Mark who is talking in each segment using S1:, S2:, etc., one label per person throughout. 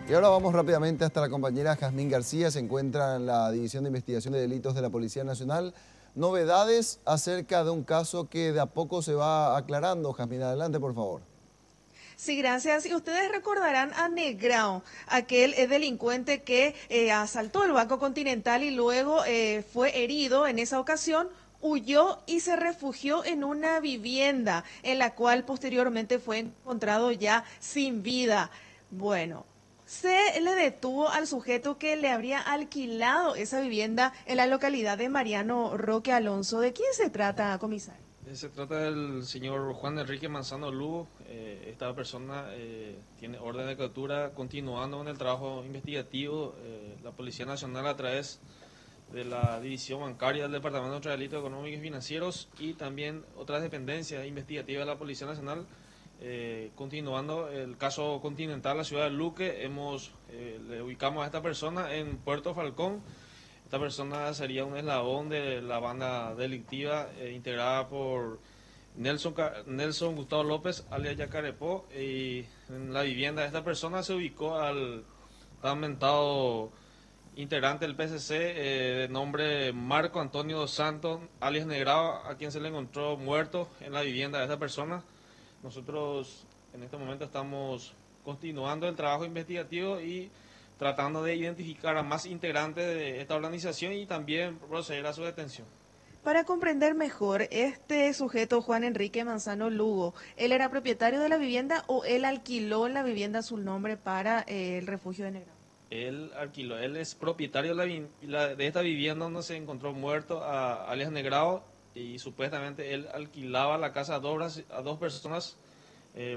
S1: Y ahora vamos rápidamente hasta la compañera Jazmín García, se encuentra en la División de Investigación de Delitos de la Policía Nacional. Novedades acerca de un caso que de a poco se va aclarando. Jazmín, adelante, por favor.
S2: Sí, gracias. Y ustedes recordarán a Negrao, aquel delincuente que asaltó el Banco Continental y luego fue herido en esa ocasión. Huyó y se refugió en una vivienda en la cual posteriormente fue encontrado ya sin vida. Bueno, se le detuvo al sujeto que le habría alquilado esa vivienda en la localidad de Mariano Roque Alonso. ¿De quién se trata, comisario?
S3: Se trata del señor Juan Enrique Manzano Lugo. Esta persona tiene orden de captura continuando con el trabajo investigativo. La Policía Nacional, a través de la División Bancaria del Departamento de Delitos Económicos y Financieros y también otras dependencias investigativas de la Policía Nacional, continuando el caso Continental, la ciudad de Luque, le ubicamos a esta persona en Puerto Falcón. Esta persona sería un eslabón de la banda delictiva integrada por Nelson Gustavo López, alias Yacarepó, y en la vivienda de esta persona se ubicó al tan mentado integrante del PSC de nombre Marco Antonio dos Santos, alias Negrao, a quien se le encontró muerto en la vivienda de esta persona. Nosotros en este momento estamos continuando el trabajo investigativo y tratando de identificar a más integrantes de esta organización y también proceder a su detención.
S2: Para comprender mejor, este sujeto, Juan Enrique Manzano Lugo, ¿él era propietario de la vivienda o él alquiló la vivienda a su nombre para el refugio de Negrao?
S3: Él alquiló, él es propietario de esta vivienda donde se encontró muerto alias Negrao, y supuestamente él alquilaba la casa a dos personas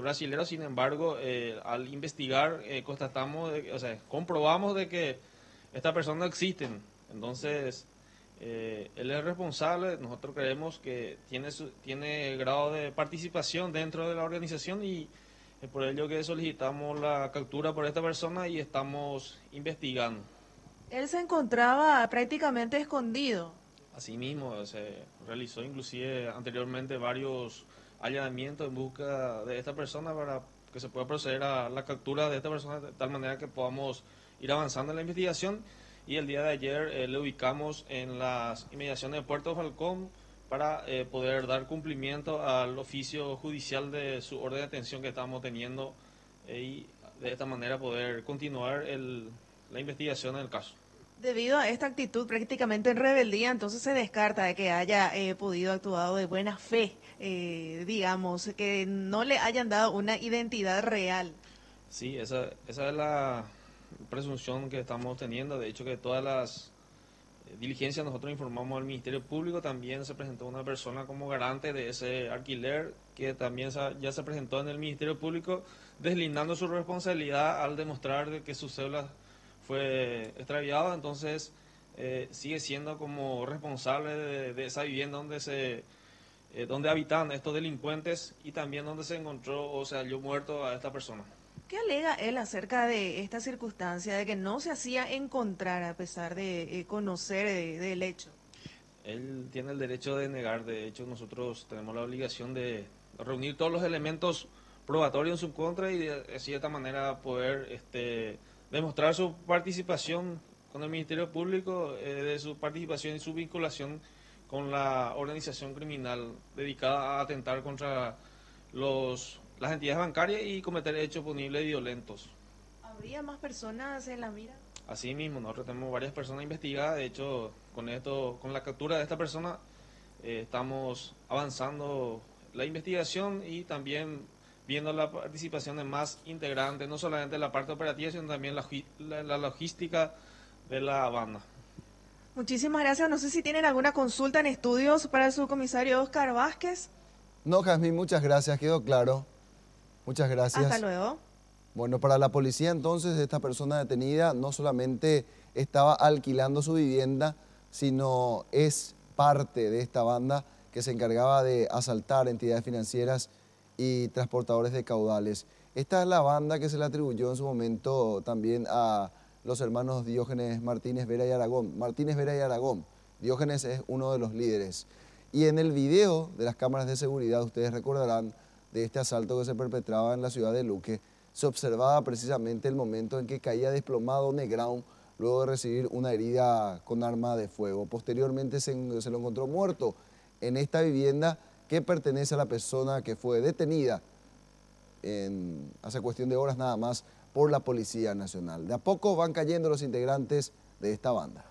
S3: brasileros. Sin embargo, al investigar comprobamos de que estas personas no existen. Entonces, él es responsable. Nosotros creemos que tiene grado de participación dentro de la organización, y es por ello que solicitamos la captura por esta persona y estamos investigando.
S2: Él se encontraba prácticamente escondido.
S3: Asimismo, se realizó inclusive anteriormente varios allanamientos en busca de esta persona para que se pueda proceder a la captura de esta persona, de tal manera que podamos ir avanzando en la investigación. Y el día de ayer le ubicamos en las inmediaciones de Puerto Falcón para poder dar cumplimiento al oficio judicial de su orden de detención que estamos teniendo, y de esta manera poder continuar la investigación del caso.
S2: Debido a esta actitud prácticamente en rebeldía, entonces se descarta de que haya podido actuar de buena fe, digamos, que no le hayan dado una identidad real.
S3: Sí, esa es la presunción que estamos teniendo. De hecho, que todas las diligencias nosotros informamos al Ministerio Público. También se presentó una persona como garante de ese alquiler, que también ya se presentó en el Ministerio Público, deslindando su responsabilidad al demostrar de que su cédula fue extraviada. Entonces, sigue siendo como responsable de esa vivienda donde habitaban estos delincuentes, y también donde se encontró o se halló muerto a esta persona.
S2: ¿Qué alega él acerca de esta circunstancia de que no se hacía encontrar a pesar de conocer del hecho?
S3: Él tiene el derecho de negar. De hecho, nosotros tenemos la obligación de reunir todos los elementos probatorios en su contra, y así de esta manera poder demostrar su participación con el Ministerio Público, de su participación y su vinculación con la organización criminal dedicada a atentar contra las entidades bancarias y cometer hechos punibles y violentos.
S2: ¿Habría más personas en la mira?
S3: Asimismo, nosotros tenemos varias personas investigadas. De hecho, con la captura de esta persona, estamos avanzando la investigación y también viendo la participación de más integrantes, no solamente la parte operativa, sino también la logística de la banda.
S2: Muchísimas gracias. No sé si tienen alguna consulta en estudios para el subcomisario Oscar Vázquez.
S1: No, Jazmín, muchas gracias, quedó claro. Muchas
S2: Hasta
S1: gracias.
S2: luego.
S1: Bueno, para la policía entonces esta persona detenida no solamente estaba alquilando su vivienda, sino es parte de esta banda que se encargaba de asaltar entidades financieras y transportadores de caudales. Esta es la banda que se le atribuyó en su momento también a los hermanos Diógenes Martínez Vera y Aragón. Martínez Vera y Aragón. Diógenes es uno de los líderes. Y en el video de las cámaras de seguridad, ustedes recordarán de este asalto que se perpetraba en la ciudad de Luque, se observaba precisamente el momento en que caía desplomado Negrão luego de recibir una herida con arma de fuego. Posteriormente se lo encontró muerto en esta vivienda que pertenece a la persona que fue detenida hace cuestión de horas nada más por la Policía Nacional. De a poco van cayendo los integrantes de esta banda.